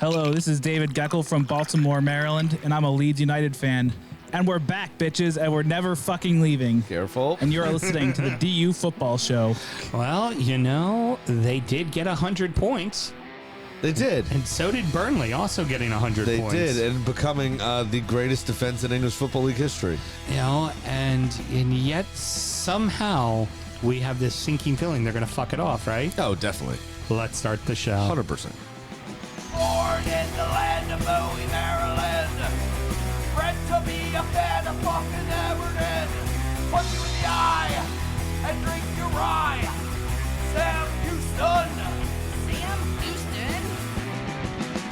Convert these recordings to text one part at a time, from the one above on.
Hello, this is David Geckel from Baltimore, Maryland, and I'm a Leeds United fan. And we're back, bitches, and we're never fucking leaving. Careful. And you're listening to the DU Football Show. Well, you know, they did get 100 points. They did. And so did Burnley, also getting 100 points. They did, and becoming the greatest defense in English Football League history. You know, and yet somehow we have this sinking feeling they're going to fuck it off, right? Oh, definitely. Let's start the show. 100%. Born in the land of Bowie, Maryland. Bred to be a fan of fucking Everton. Punch you in the eye and drink your rye. Sam Houston. Sam Houston?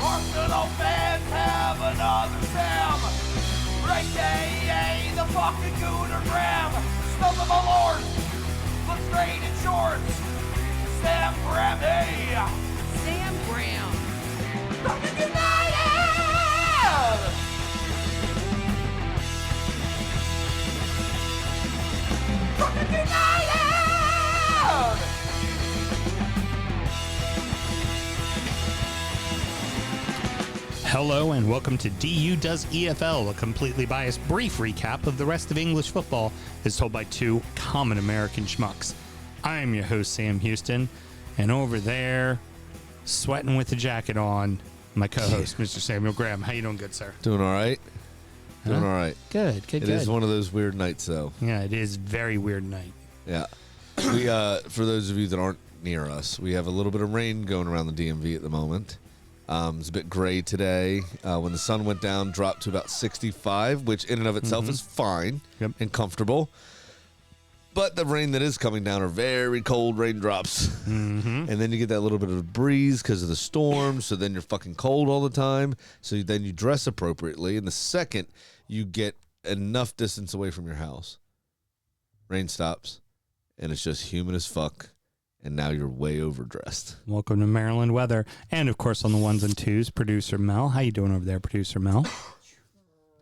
Arsenal fans have another Sam. AKA the fucking Gooner Graham. Stuff of a lord. Looks great in shorts. Sam Graham, hey. Sam Graham. Fucking United! Fucking United! Hello and welcome to DU Does EFL, a completely biased brief recap of the rest of English football as told by two common American schmucks. I am your host, Sam Houston, and over there, sweating with the jacket on, my co-host, Mr. Samuel Graham. How you doing, good sir? Doing all right. Doing all right. Good. It is one of those weird nights, though. Yeah, it is very weird night. Yeah. We, for those of you that aren't near us, we have a little bit of rain going around the DMV at the moment. It's a bit gray today. When the sun went down, dropped to about 65, which in and of itself is fine and comfortable. But the rain that is coming down are very cold raindrops. And then you get that little bit of a breeze because of the storm. So then you're fucking cold all the time. So then you dress appropriately. And the second you get enough distance away from your house, rain stops and it's just humid as fuck. And now you're way overdressed. Welcome to Maryland weather. And, of course, on the ones and twos, Producer Mel. How you doing over there, Producer Mel?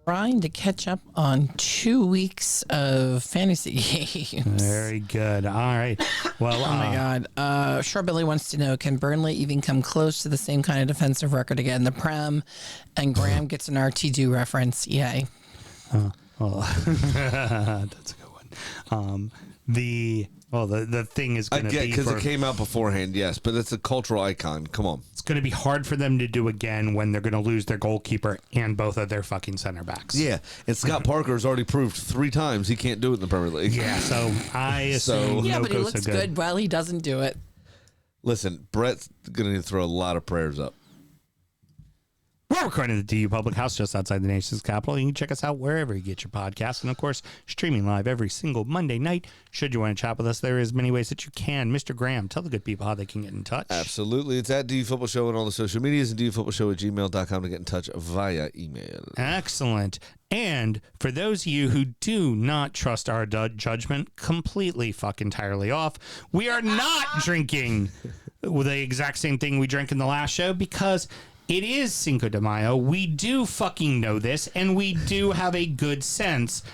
Trying to catch up on 2 weeks of fantasy games. Very good. All right. Well, oh, my God. Sure Billy wants to know, can Burnley even come close to the same kind of defensive record again? The Prem, and Graham gets an RT2 reference. Yay. That's a good one. The thing is going to be because it came out beforehand, yes, but it's a cultural icon. Come on, it's going to be hard for them to do again when they're going to lose their goalkeeper and both of their fucking center backs. Yeah, and Scott Parker has already proved 3 times he can't do it in the Premier League. Yeah, so I assume yeah, no but he looks so good while he doesn't do it. Listen, Brett's going to need to throw a lot of prayers up. We're recording at the DU Public House just outside the nation's capital. You can check us out wherever you get your podcasts. And, of course, streaming live every single Monday night. Should you want to chat with us, there is many ways that you can. Mr. Graham, tell the good people how they can get in touch. Absolutely. It's at DU Football Show on all the social medias and dufootballshow@gmail.com to get in touch via email. Excellent. And for those of you who do not trust our judgment completely fucking entirely off, we are not drinking the exact same thing we drank in the last show because it is Cinco de Mayo. We do fucking know this, and we do have a good sense.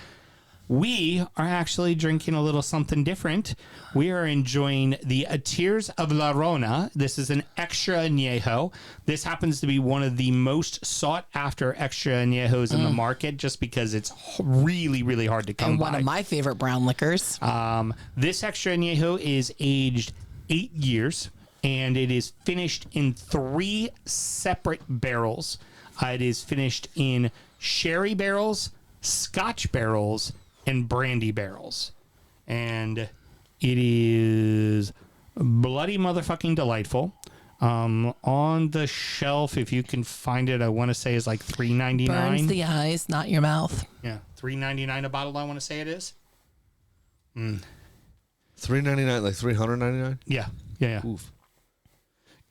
We are actually drinking a little something different. We are enjoying the Tears of La Rona. This is an extra añejo. This happens to be one of the most sought-after extra añejos in the market just because it's really, really hard to come And by. one of my favorite brown liquors. This extra añejo is aged 8 years. And it is finished in 3 separate barrels. It is finished in sherry barrels, Scotch barrels, and brandy barrels. And it is bloody motherfucking delightful. On the shelf, if you can find it, I want to say is like $3.99. Burns the eyes, not your mouth. Yeah, $3.99 a bottle, I want to say it is. $3.99, like $399? Yeah. Oof.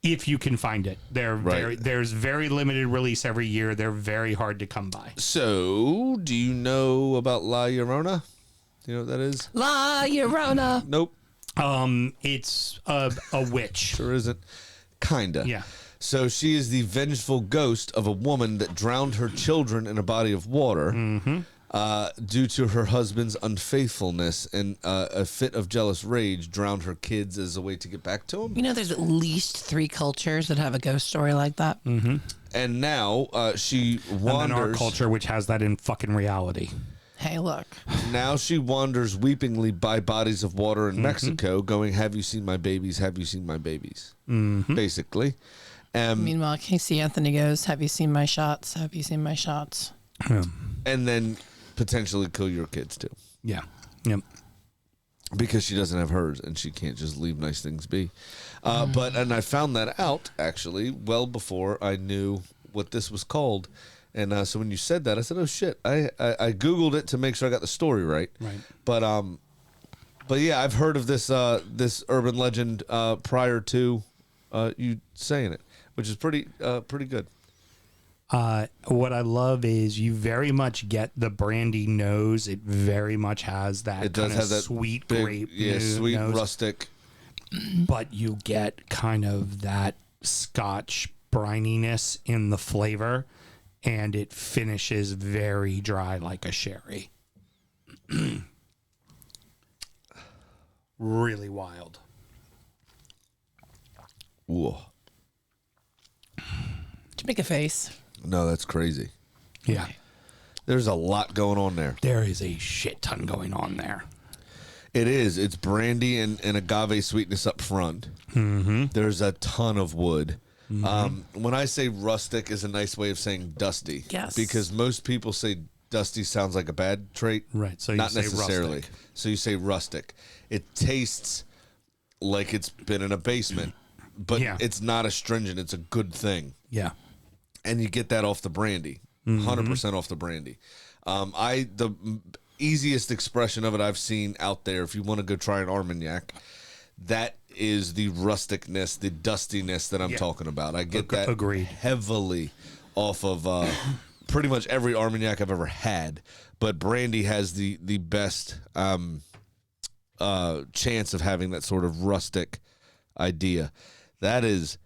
If you can find it. Right. There's very limited release every year. They're very hard to come by. So, do you know about La Llorona? Do you know what that is? La Llorona. Nope. It's a witch. Sure isn't. Kinda. Yeah. So she is the vengeful ghost of a woman that drowned her children in a body of water. due to her husband's unfaithfulness and a fit of jealous rage, drowned her kids as a way to get back to him. You know, there's at least 3 cultures that have a ghost story like that. Mm-hmm. And now she wanders. And then our culture, which has that in fucking reality. Hey, look. Now she wanders weepingly by bodies of water in Mexico, going, "Have you seen my babies? Have you seen my babies?" Basically. Meanwhile, Casey Anthony goes, "Have you seen my shots? Have you seen my shots?" Yeah. And then potentially kill your kids too. Yeah. Yep. Because she doesn't have hers and she can't just leave nice things be. And I found that out actually well before I knew what this was called. And so when you said that, I said, "Oh shit!" I Googled it to make sure I got the story right. Right. But yeah, I've heard of this this urban legend prior to you saying it, which is pretty good. What I love is you very much get the brandy nose. It very much has that. It does have that sweet big, grape, sweet nose, rustic. but you get kind of that Scotch brininess in the flavor. And it finishes very dry like a sherry. Really wild. Whoa. Did you make a face? No, that's crazy. Yeah. There's a lot going on there. There is a shit ton going on there. It is. It's brandy and agave sweetness up front. Mm-hmm. There's a ton of wood. When I say rustic is a nice way of saying dusty. Yes. Because most people say dusty sounds like a bad trait. Right. So you not say necessarily. rustic. So you say rustic. It tastes like it's been in a basement, but Yeah. it's not astringent. It's a good thing. Yeah. And you get that off the brandy. 100% off the brandy. The easiest expression of it I've seen out there, if you want to go try an Armagnac, that is the rusticness, the dustiness that I'm talking about. I get that agreed. heavily off of pretty much every Armagnac I've ever had. But brandy has the best chance of having that sort of rustic idea. That is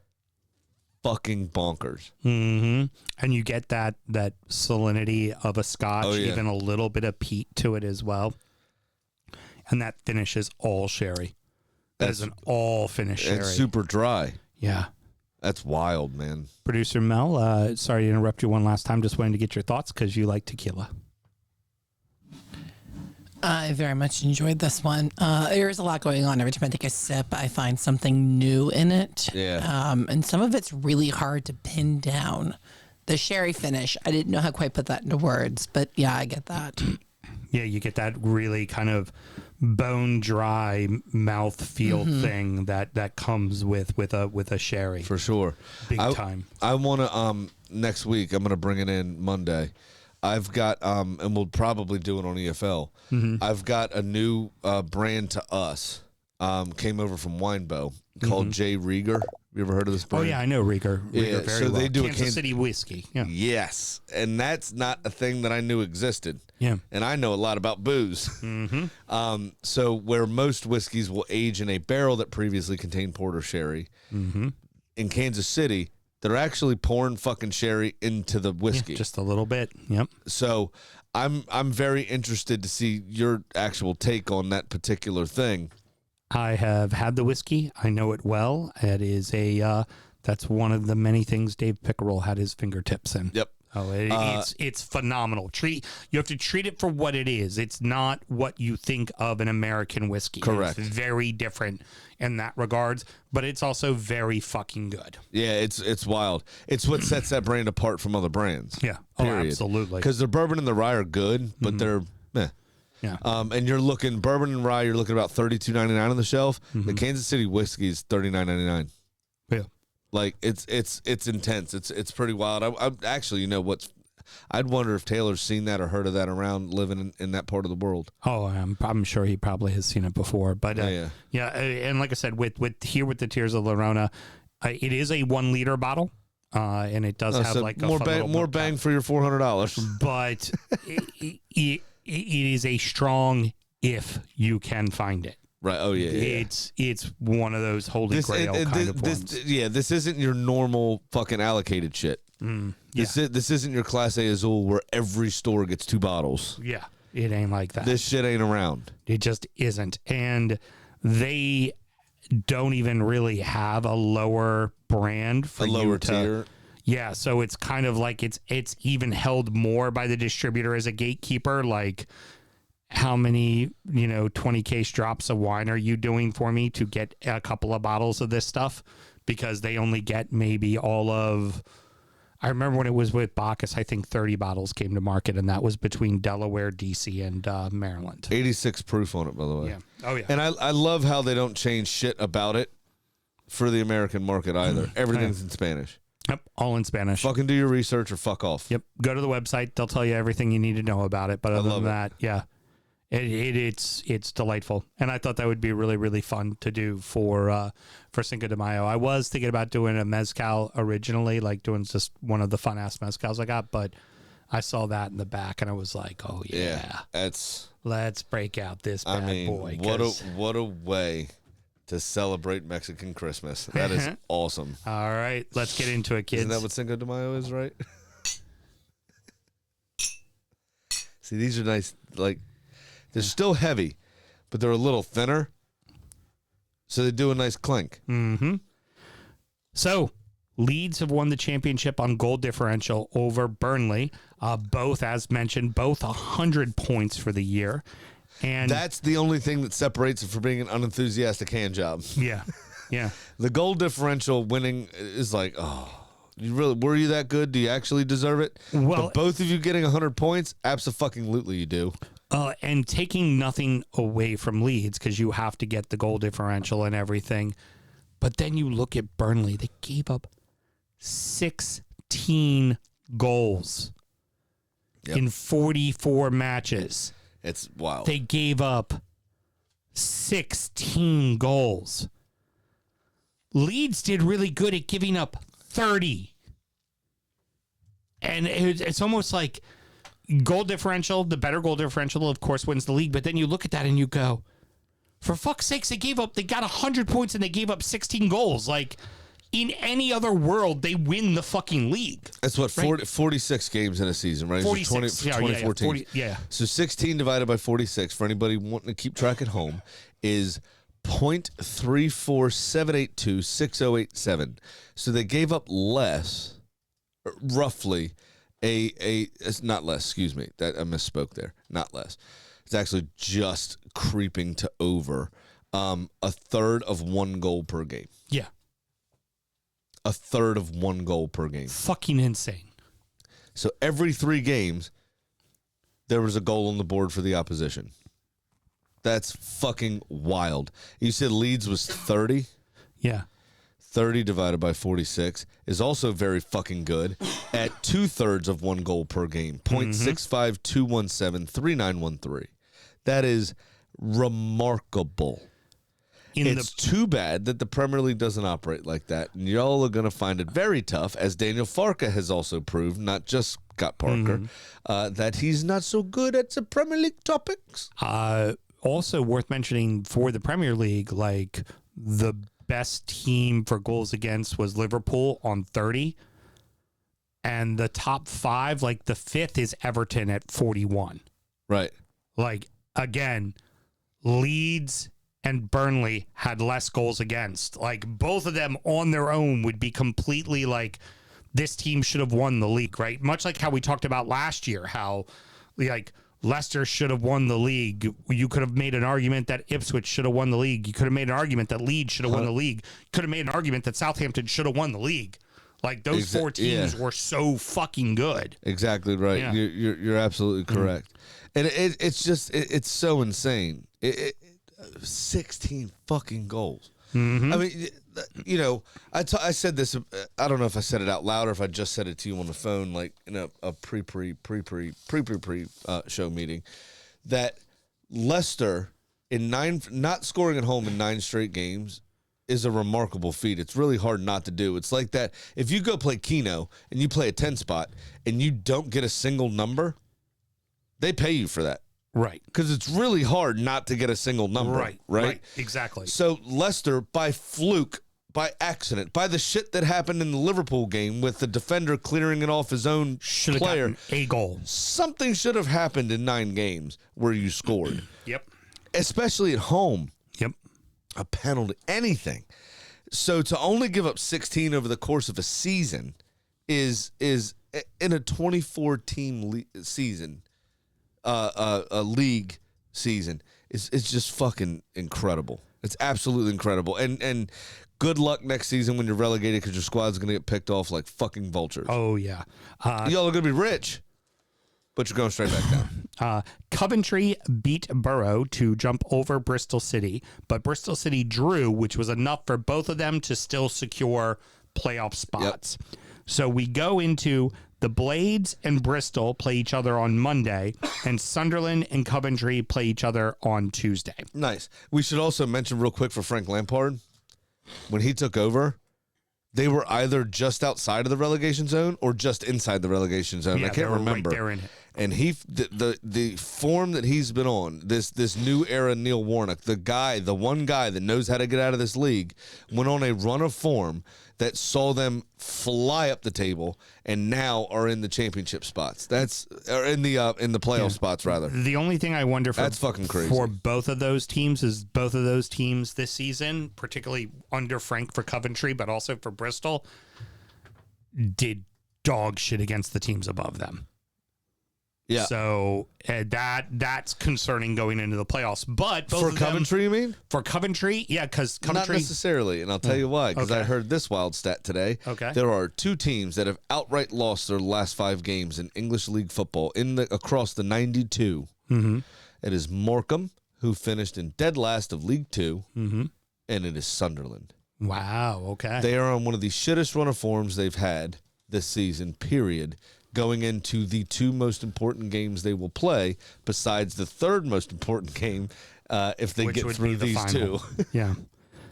fucking bonkers. Mm-hmm. And you get that salinity of a Scotch, even a little bit of peat to it as well. And that finishes all sherry. That's an all finish sherry. And super dry. Yeah. That's wild, man. Producer Mel, sorry to interrupt you one last time. Just wanted to get your thoughts because you like tequila. I very much enjoyed this one. There's a lot going on. Every time I take a sip, I find something new in it. Yeah. And some of it's really hard to pin down. The sherry finish, I didn't know how to quite put that into words, but yeah, I get that. Yeah, you get that really kind of bone dry mouth feel thing that comes with a sherry. For sure. Big time. I want to next week I'm going to bring it in Monday. I've got and we'll probably do it on EFL. I've got a new brand to us. Came over from Winebow called J. Rieger. You ever heard of this brand? Oh yeah, I know Rieger. Yeah, very so well. they do a Kansas City whiskey. Yeah. Yes, and that's not a thing that I knew existed. Yeah. And I know a lot about booze. So where most whiskeys will age in a barrel that previously contained port or sherry, in Kansas City, they're actually pouring fucking sherry into the whiskey. Yeah, just a little bit. Yep. So I'm very interested to see your actual take on that particular thing. I have had the whiskey. I know it well. It is that's one of the many things Dave Pickerel had his fingertips in. Yep. Oh, it's phenomenal. You have to treat it for what it is. It's not what you think of an American whiskey. Correct. It's very different in that regards, but it's also very fucking good. Yeah, it's wild. It's what sets that brand apart from other brands. Yeah. Period. Oh, absolutely. Because their bourbon and the rye are good, but they're meh. Yeah. And you're looking bourbon and rye. You're looking about $32.99 on the shelf. The Kansas City whiskey is $39.99. Yeah. Like it's intense. It's pretty wild. I'm actually, you know what's? I'd wonder if Taylor's seen that or heard of that around living in that part of the world. Oh, I'm sure he probably has seen it before. But yeah. And like I said, with the Tears of Lorona, it is a 1 liter bottle, and it does have so like a more bang for your $400. But it is a strong if you can find it. Right. Oh yeah. It's one of those holy grail kind of ones. This isn't your normal fucking allocated shit. This isn't your Class A Azul where every store gets 2 bottles. Yeah, it ain't like that. This shit ain't around. It just isn't. And they don't even really have a lower brand for A lower you to, tier. Yeah, so it's kind of like it's even held more by the distributor as a gatekeeper. Like, how many 20 case drops of wine are you doing for me to get a couple of bottles of this stuff? Because they only get maybe all of. I remember when it was with Bacchus, I think 30 bottles came to market, and that was between Delaware, DC, and Maryland. 86 proof on it, by the way. Yeah. Oh, yeah. And I love how they don't change shit about it for the American market either. Everything's in Spanish. Yep, all in Spanish. Fucking do your research or fuck off. Yep, go to the website. They'll tell you everything you need to know about it. But other than that, yeah, it's delightful. And I thought that would be really, really fun to do for Cinco de Mayo. I was thinking about doing a mezcal originally, like doing just one of the fun ass mezcals I got, but I saw that in the back and I was like, oh yeah, let's break out this bad boy. What a way to celebrate Mexican Christmas. That is awesome. All right, let's get into it, kids. Isn't that what Cinco de Mayo is, right? See, these are nice. Like, they're still heavy, but they're a little thinner, so they do a nice clink. Mm-hmm. So, Leeds have won the championship on goal differential over Burnley. Both, as mentioned, 100 points for the year. And that's the only thing that separates it from being an unenthusiastic hand job. Yeah, yeah. The goal differential winning is like, oh, were you that good? Do you actually deserve it? Well, but both of you getting 100 points, absolutely you do. And taking nothing away from Leeds, because you have to get the goal differential and everything. But then you look at Burnley, they gave up 16 goals in 44 matches. It's wild. They gave up 16 goals. Leeds did really good at giving up 30. And it's almost like goal differential, the better goal differential, of course, wins the league. But then you look at that and you go, for fuck's sakes, they got 100 points and they gave up 16 goals. Like, in any other world, they win the fucking league. That's what, 46 games in a season, right? 46. So 2014. Yeah. So 16 divided by 46, for anybody wanting to keep track at home, is 0.347826087. So they gave up less, roughly, it's not less, excuse me. I misspoke there. Not less. It's actually just creeping to over a third of 1 goal per game. Yeah. A third of 1 goal per game. Fucking insane. So every 3 games, there was a goal on the board for the opposition. That's fucking wild. You said Leeds was 30? Yeah. 30 divided by 46 is also very fucking good at 2/3 of 1 goal per game. 0.652173913. That is remarkable. It's too bad that the Premier League doesn't operate like that. And y'all are going to find it very tough, as Daniel Farke has also proved, not just Scott Parker, that he's not so good at the Premier League topics. Also worth mentioning for the Premier League, like, the best team for goals against was Liverpool on 30. And the top 5, like the 5th is Everton at 41. Right. Like, again, Leeds and Burnley had less goals against. Like, both of them on their own would be completely like, this team should have won the league, right? Much like how we talked about last year, how, like, Leicester should have won the league. You could have made an argument that Ipswich should have won the league. You could have made an argument that Leeds should have won the league. You could have made an argument that Southampton should have won the league. Like, those 4 teams were so fucking good. Exactly right. Yeah. You're absolutely correct. And it's just, it's so insane. 16 fucking goals. I mean, you know, I said this, I don't know if I said it out loud or if I just said it to you on the phone, like in a pre show meeting, that Leicester not scoring at home in 9 straight games is a remarkable feat. It's really hard not to do. It's like that. If you go play Keno and you play a 10 spot and you don't get a single number, they pay you for that. Right. Because it's really hard not to get a single number. Right. Exactly. So Leicester, by fluke, by accident, by the shit that happened in the Liverpool game with the defender clearing it off his own Should have player. gotten a goal. Something should have happened in 9 games where you scored, Yep. especially at home. Yep. A penalty, anything. So to only give up 16 over the course of a season is in a 24-team season, a league season. It's just fucking incredible. It's absolutely incredible. And good luck next season when you're relegated because your squad's going to get picked off like fucking vultures. Oh, yeah. Y'all are going to be rich, but you're going straight back down. Coventry beat Borough to jump over Bristol City, but Bristol City drew, which was enough for both of them to still secure playoff spots. Yep. So we go into the Blades and Bristol play each other on Monday, and Sunderland and Coventry play each other on Tuesday. Nice. We should also mention real quick for Frank Lampard, when he took over, they were either just outside of the relegation zone or just inside the relegation zone. Yeah, I can't remember. Right there in it. And the form that he's been on, this new era Neil Warnock, the one guy that knows how to get out of this league, went on a run of form that saw them fly up the table and now are in the championship spots. Or in the playoff spots rather. The only thing I wonder that's fucking crazy for both of those teams is both of those teams this season, particularly under Frank for Coventry, but also for Bristol, did dog shit against the teams above them. Yeah. So that's concerning going into the playoffs. But both for of Coventry, them, you mean? For Coventry, yeah, because Coventry. Not necessarily, and I'll tell you why. Because Okay. I heard this wild stat today. Okay. There are 2 teams that have outright lost their last 5 games in English League football across the 92. Mm-hmm. It is Morecambe, who finished in dead last of League 2, Mm-hmm. and it is Sunderland. Wow. Okay. They are on one of the shittest run of forms they've had this season, period, going into the 2 most important games they will play, besides the 3rd most important game if they Which get would through be the these final. 2. Yeah.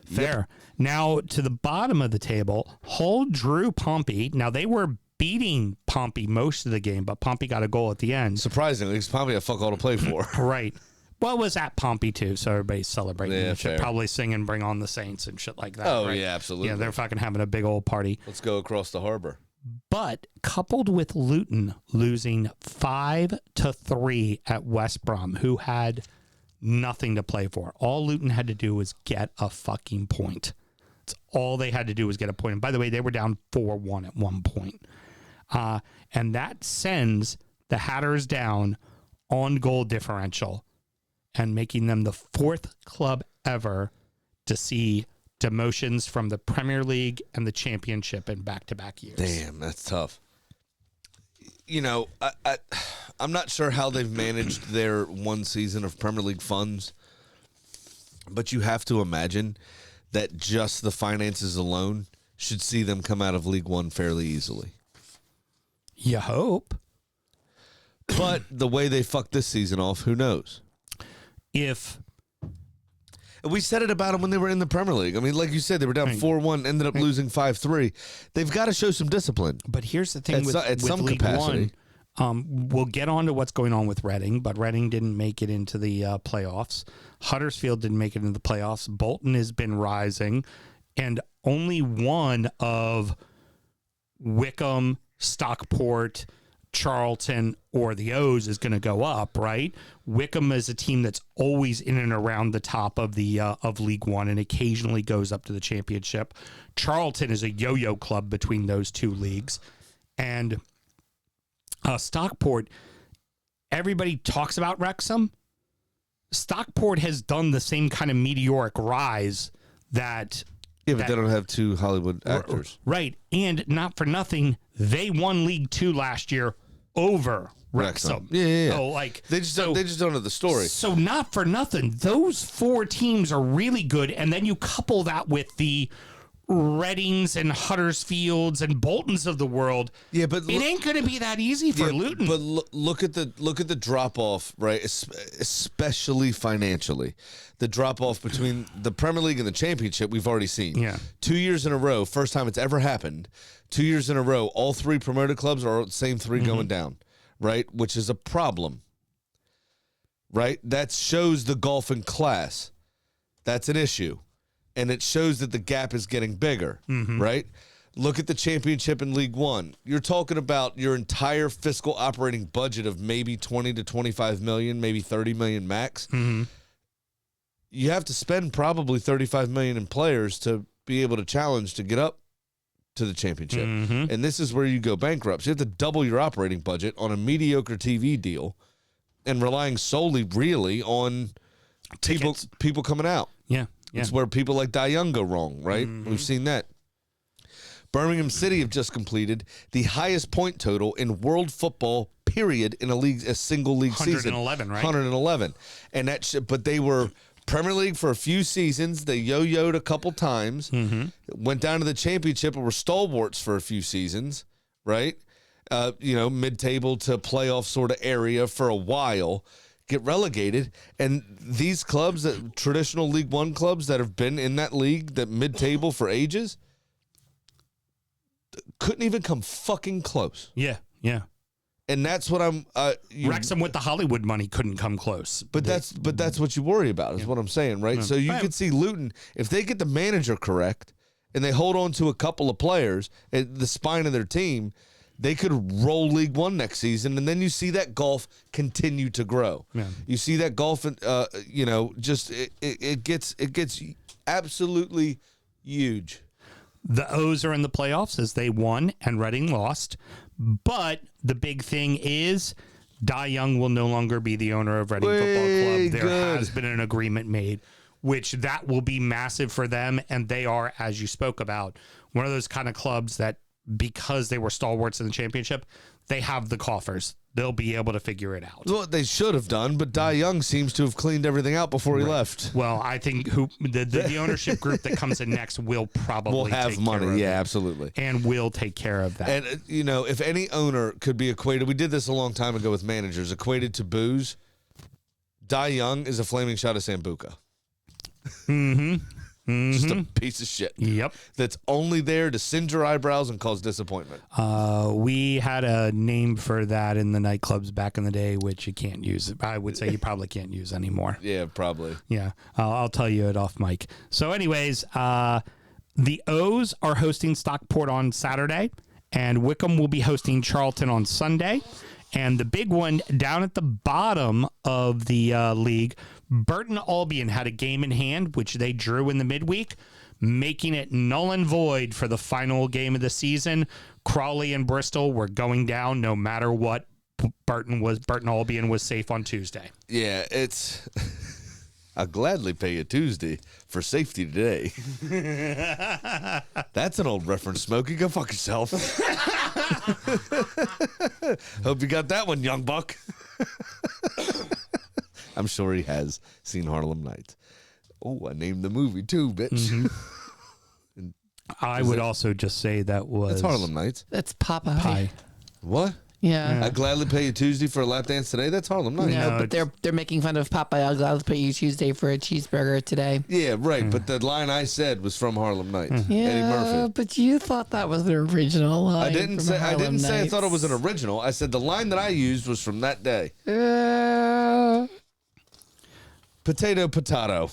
Fair. Now, to the bottom of the table, Hull drew Pompey. Now, they were beating Pompey most of the game, but Pompey got a goal at the end. Surprisingly, it's probably a fuck all to play for. Right. Well, it was at Pompey, too, so everybody's celebrating. Yeah, and shit, fair. probably singing Bring On the Saints and shit like that. Oh, right? yeah, absolutely. Yeah, they're fucking having a big old party. Let's go across the harbor. But coupled with Luton losing 5-3 at West Brom, who had nothing to play for. All Luton had to do was get a fucking point. That's all they had to do was get a point. And by the way, they were down 4-1 at one point. And that sends the Hatters down on goal differential and making them the 4th club ever to see demotions from the Premier League and the Championship in back-to-back years. Damn, that's tough. You know, I'm not sure how they've managed their one season of Premier League funds, but you have to imagine that just the finances alone should see them come out of League One fairly easily. You hope. But the way they fucked this season off, who knows? If We said it about them when they were in the Premier League. I mean, like you said, they were down 4-1, ended up losing 5-3. They've got to show some discipline. But here's the thing At with some League capacity. One. We'll get on to what's going on with Reading, but Reading didn't make it into the playoffs. Huddersfield didn't make it into the playoffs. Bolton has been rising, and only one of Wickham, Stockport, Charlton, or the O's is going to go up, right? Wickham is a team that's always in and around the top of the of League One and occasionally goes up to the Championship. Charlton is a yo-yo club between those 2 leagues. And Stockport, everybody talks about Wrexham. Stockport has done the same kind of meteoric rise that... Yeah, but they don't have 2 Hollywood actors. Right. And not for nothing, they won League 2 last year over Wrexham. Yeah. So, like, They just don't know the story. So not for nothing, those 4 teams are really good. And then you couple that with the Readings and Huddersfields and Boltons of the world. Yeah, but it ain't going to be that easy for Luton. But look at the drop off, right? Especially financially, the drop off between the Premier League and the Championship we've already seen. Yeah, 2 years in a row, first time it's ever happened. 2 years in a row, all 3 promoted clubs are the same 3 going down, right? Which is a problem, right? That shows the golf in class. That's an issue. and it shows that the gap is getting bigger, right? Look at the championship in League One. You're talking about your entire fiscal operating budget of maybe 20 to 25 million, maybe 30 million max. You have to spend probably 35 million in players to be able to challenge to get up to the championship. And this is where you go bankrupt. So you have to double your operating budget on a mediocre TV deal and relying solely really on people coming out. Yeah. It's where people like Dai Young go wrong, right? We've seen that. Birmingham City have just completed the highest point total in world football, period, in a single league season. 111, right? 111. And but they were Premier League for a few seasons. They yo-yoed a couple times. Went down to the championship and were stalwarts for a few seasons, right? Mid-table to playoff sort of area for a while. Get relegated, and these clubs, traditional League One clubs that have been in that league, that mid-table for ages, couldn't even come fucking close. Yeah. And that's what I'm. Wrexham with the Hollywood money couldn't come close. But that's what you worry about, is what I'm saying, right? So you could see Luton, if they get the manager correct and they hold on to a couple of players at the spine of their team, they could roll League One next season, and then you see that golf continue to grow. Yeah. You see that golf, it gets absolutely huge. The O's are in the playoffs as they won and Reading lost. But the big thing is Dai Young will no longer be the owner of Reading Football Club. There has been an agreement made, which that will be massive for them. And they are, as you spoke about, one of those kind of clubs that, because they were stalwarts in the championship, they have the coffers. They'll be able to figure it out. Well, they should have done, but Dai Young seems to have cleaned everything out before he left. Well, I think the ownership group that comes in next will probably have money. Yeah, absolutely. And will take care of that. And, if any owner could be equated, we did this a long time ago with managers, equated to booze, Dai Young is a flaming shot of Sambuca. Just a piece of shit. Yep. That's only there to singe your eyebrows and cause disappointment. We had a name for that in the nightclubs back in the day, which you can't use. I would say you probably can't use anymore. Yeah, probably. Yeah. I'll tell you it off mic. So anyways, the O's are hosting Stockport on Saturday, and Wickham will be hosting Charlton on Sunday. And the big one down at the bottom of the league, Burton Albion had a game in hand, which they drew in the midweek, making it null and void for the final game of the season. Crawley and Bristol were going down no matter what. Burton Albion was safe on Tuesday. Yeah, it's... I'll gladly pay you Tuesday for safety today. That's an old reference, Smokey. Go fuck yourself. Hope you got that one, young buck. I'm sure he has seen Harlem Nights. Oh, I named the movie too, bitch. I would also just say that was... That's Harlem Nights. That's Popeye. Pie. What? Yeah. I'd gladly pay you Tuesday for a lap dance today. That's Harlem Nights. No, but they're making fun of Popeye. I'll gladly pay you Tuesday for a cheeseburger today. Yeah, right. But the line I said was from Harlem Nights. Yeah, Eddie Murphy. but you thought that was an original line. I didn't say I thought it was an original. I said the line that I used was from that day. Potato.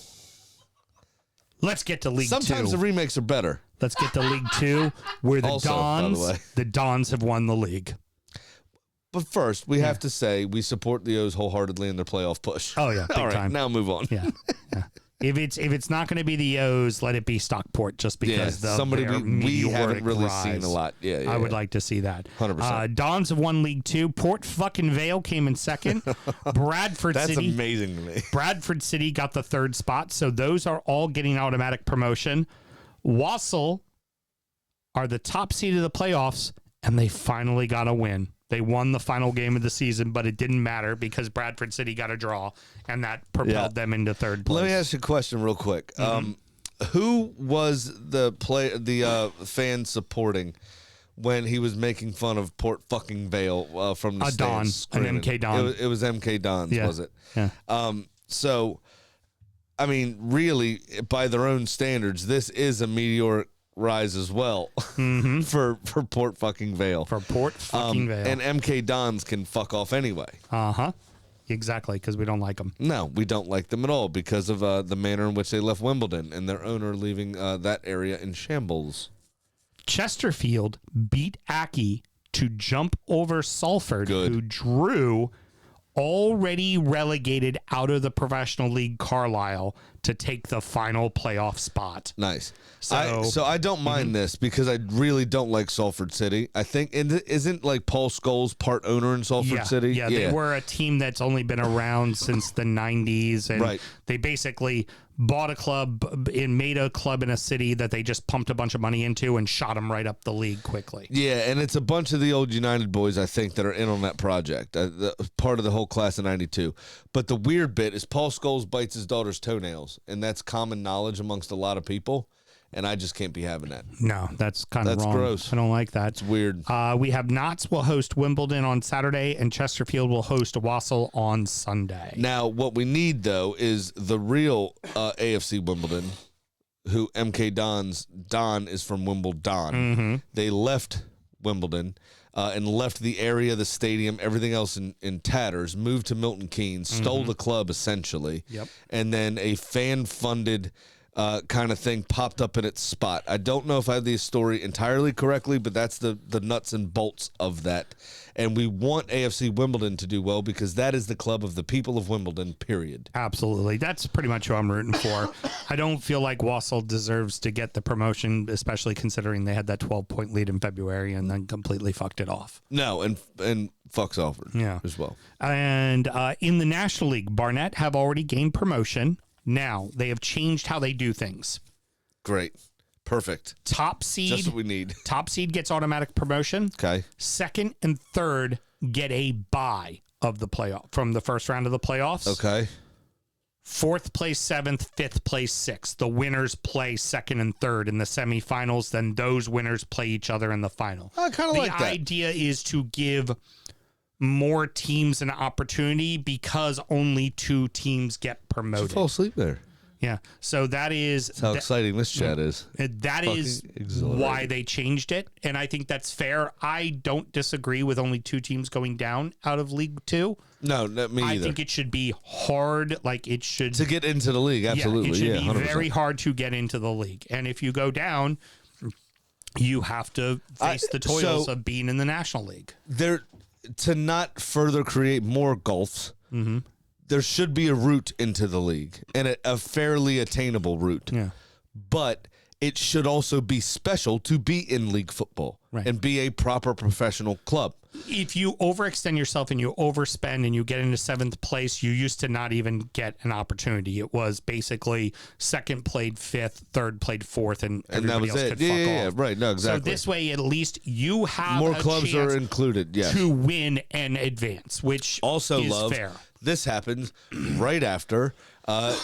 Let's get to League Two. Sometimes the remakes are better. Let's get to League Two, where the Also, by the way. Dons have won the league. But first, we have to say we support the O's wholeheartedly in their playoff push. Oh yeah, big All right, time. now move on. Yeah. If it's not going to be the O's, let it be Stockport, just because somebody we haven't really seen a lot. Yeah, I would like to see that. 100%. Dons have won League Two. Port fucking Vale came in second. Bradford That's City. amazing to me. Bradford City got the third spot, so those are all getting automatic promotion. Wassel are the top seed of the playoffs, and they finally got a win. They won the final game of the season, but it didn't matter because Bradford City got a draw, and that propelled them into third place. Let me ask you a question real quick. Who was the fan supporting when he was making fun of Port fucking Vale from the stands? Don, an MK Don. It was MK Don's, was it? Yeah. So, I mean, really, by their own standards, this is a meteoric rise as well for Port fucking Vale. For Port fucking Vale. And MK Dons can fuck off anyway. Uh-huh. exactly, because we don't like them. No, we don't like them at all because of the manner in which they left Wimbledon and their owner leaving that area in shambles. Chesterfield beat Aki to jump over Salford, Good. who drew already relegated out of the Professional League Carlisle to take the final playoff spot. Nice. So I don't mind this because I really don't like Salford City. I think, isn't like Paul Scholes part owner in Salford City? Yeah, they were a team that's only been around since the 90s. And Right. they basically bought a club and made a club in a city that they just pumped a bunch of money into and shot them right up the league quickly. Yeah, and it's a bunch of the old United boys, I think, that are in on that project, part of the whole class of 92. But the weird bit is Paul Scholes bites his daughter's toenails, and that's common knowledge amongst a lot of people, and I just can't be having that. No, that's kind of That's wrong. gross. I don't like that. It's weird. We have Notts will host Wimbledon on Saturday, and Chesterfield will host Wassel on Sunday. Now, what we need, though, is the real AFC Wimbledon, who MK Don is from Wimbledon. They left Wimbledon and left the area, the stadium, everything else in tatters, moved to Milton Keynes, stole the club, essentially. Yep. And then a fan-funded kind of thing popped up in its spot. I don't know if I have the story entirely correctly, but that's the nuts and bolts of that. And we want AFC Wimbledon to do well because that is the club of the people of Wimbledon, period. Absolutely. That's pretty much who I'm rooting for. I don't feel like Wassel deserves to get the promotion, especially considering they had that 12-point lead in February and then completely fucked it off. No, and fuck Salford as well. And in the National League, Barnet have already gained promotion. Now, they have changed how they do things. Great. Perfect. Top seed. Just what we need. Top seed gets automatic promotion. Okay. Second and third get a bye of the playoff from the first round of the playoffs. Okay. Fourth place, seventh, fifth place, sixth. The winners play second and third in the semifinals. Then those winners play each other in the final. I kind of like The that. idea is to give more teams an opportunity because only 2 teams get Did you promoted. fall asleep there? Yeah. So that is That's how exciting this chat is. that is Fucking exhilarating. why they changed it, and I think that's fair. I don't disagree with only 2 teams going down out of League 2. No, not me I either. think it should be hard, like it should To get into the league, absolutely. Yeah, it Yeah, should be 100%. very hard to get into the league, and if you go down, you have to face the toils so- of being in the National League. There, to not further create more gulfs, there should be a route into the league and a fairly attainable route. Yeah. But it should also be special to be in league football and be a proper professional club. If you overextend yourself and you overspend and you get into 7th place, you used to not even get an opportunity. It was basically second played 5th, third played 4th, and And that everybody was else it. could fuck Yeah, off. right. No, exactly. So this way, at least you have More a clubs chance are included. Yes. to win and advance, which Also, is love, fair. this happens right after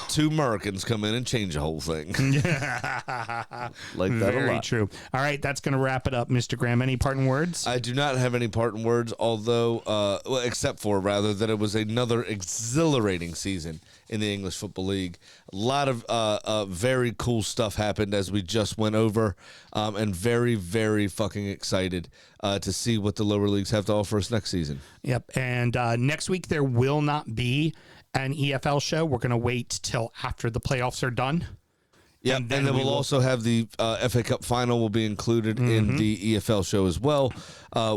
2 Americans come in and change the whole thing. Like that a Very lot. true. All right, that's going to wrap it up, Mr. Graham. Any parting words? I do not have any parting words, although, well, except for rather that it was another exhilarating season in the English Football League. A lot of very cool stuff happened as we just went over, and very, very fucking excited to see what the lower leagues have to offer us next season. Yep. And next week, there will not be an EFL show. We're going to wait till after the playoffs are done. Yep, and then we we'll will- also have the FA Cup final will be included in the EFL show as well,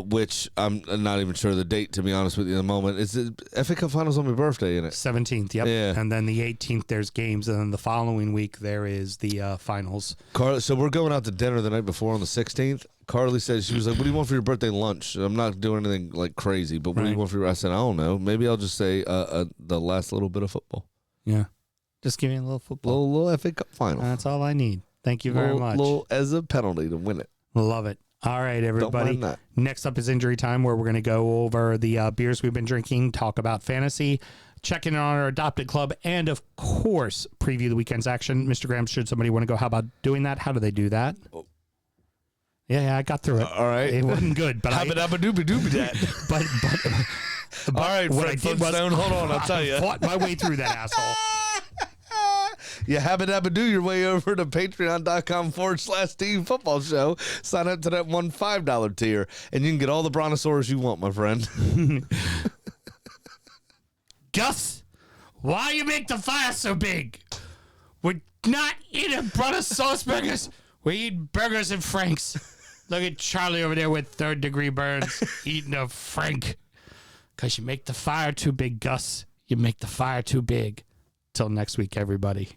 which I'm not even sure the date, to be honest with you, at the moment. Is the FA Cup final's on my birthday, isn't it? 17th, yep. Yeah. And then the 18th, there's games. And then the following week, there is the finals. Carly, so we're going out to dinner the night before on the 16th. Carly says, she was like, what do you want for your birthday lunch? I'm not doing anything like crazy, but what do you want for your, I said, I don't know. Maybe I'll just say the last little bit of football. Yeah. Just give me a little football. Little FA Cup final. That's all I need. Thank you very much. Little as a penalty to win it. Love it. All right, everybody. mind that. Next up is Injury Time, where we're going to go over the beers we've been drinking, talk about fantasy, check in on our adopted club, and, of course, preview the weekend's action. Mr. Graham, should somebody want to go, how about doing that? How do they do that? Yeah, I got through it. All right. It wasn't good, but but All right, what Fred I did was Flintstone, hold on, I'll tell you. I fought my way through that asshole. You habba-dabba-do your way over to patreon.com/team football show. Sign up to that $5 tier, and you can get all the brontosaurus you want, my friend. Gus, why you make the fire so big? We're not eating brother sauce burgers. We eat burgers and Franks. Look at Charlie over there with 3rd-degree burns eating a Frank. Because you make the fire too big, Gus. You make the fire too big. Till next week, everybody.